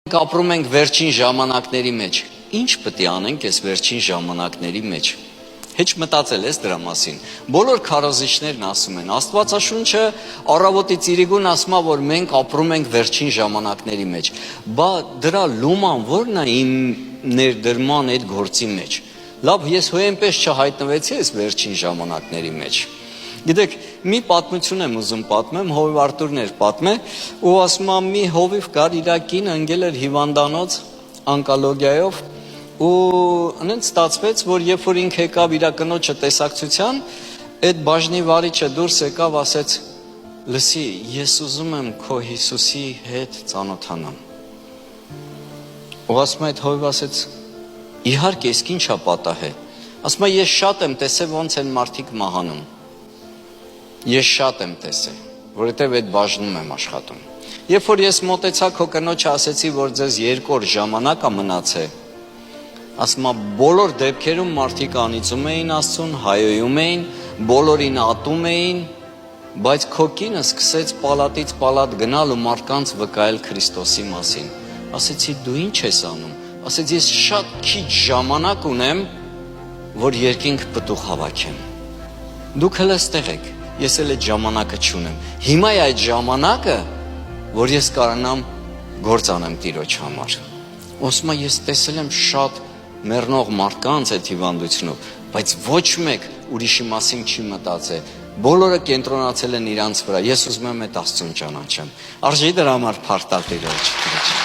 Ապրում ենք վերջին ժամանակների մեջ։ Ինչ պետք է անենք այս վերջին ժամանակների մեջ։ Հեչ մտածել ես դրա մասին։ Բոլոր քարոզիչներն ասում են, Աստվածաշունչը առավոտից իրիկուն ասում է, որ մենք ապրում ենք վերջին ժամանակների մեջ։ Բա դրա լուման ո՞րն է իմ ներդրման այդ գործի մեջ։ Լավ, ես հոյենպես չհայտնվեցի այս վերջին ժամանակների մեջ։ Գիտեք, մի պատմություն եմ ուզում պատմեմ, Հովիվ Արտուրն էր պատմել, ու ասում է մի հովիվ կար իր կինը ընկել էր հիվանդանոց օնկոլոգիայով, ու այնց ստացվեց, որ երբ որ ինքը եկավ իր կնոջը տեսակցության, այդ բաժնի վարիչը դուրս եկավ, ասեց. «Լսի, ես ուզում եմ քո Հիսուսի հետ ծանոթանամ»։ Ու ասում է այդ հովիվ ասեց. «Իհարկե, իսկ ի՞նչ է պատահել»։ Ասում է ես շատ եմ տեսել ոնց են մարդիկ մահանում։ Ես շատ եմ տեսել, որովհետև այդ բաժնում եմ աշխատում։ Երբ որ ես մոտեցա քո կնոջը ասեցի, որ ձեզ 2 օր ժամանակ է մնացել, ասում է բոլոր դեպքերում մարդիկ անիծում էին Աստծուն, հայոյում էին, բոլորին ատում էին, բայց քո կինը սկսեց պալատից պալատ գնալ ու մարդկանց վկայել Քրիստոսի մասին։ Ասեցի դու ինչ ես անում։ Ասեց ես շատ քիչ ժամանակ ունեմ, որ երկինք պտուղ հավաքեմ։ Դուք հենց այստեղ եք։ Ես էլ այդ ժամանակը չունեմ։ Հիմա է այդ ժամանակը, որ ես կարողանամ գործ անեմ Տիրոջ համար։ Ասում է ես տեսել եմ շատ մեռնող մարդկանց այդ հիվանդությունով, բայց ոչ մեկ ուրիշի մասին չի մտածել։ Բոլորը կենտրոնացել են իրանց վրա։ Ես ուզում եմ այդ Աստծուն ճանաչեմ։ Արժի դրա համար փառտալ Տիրոջ։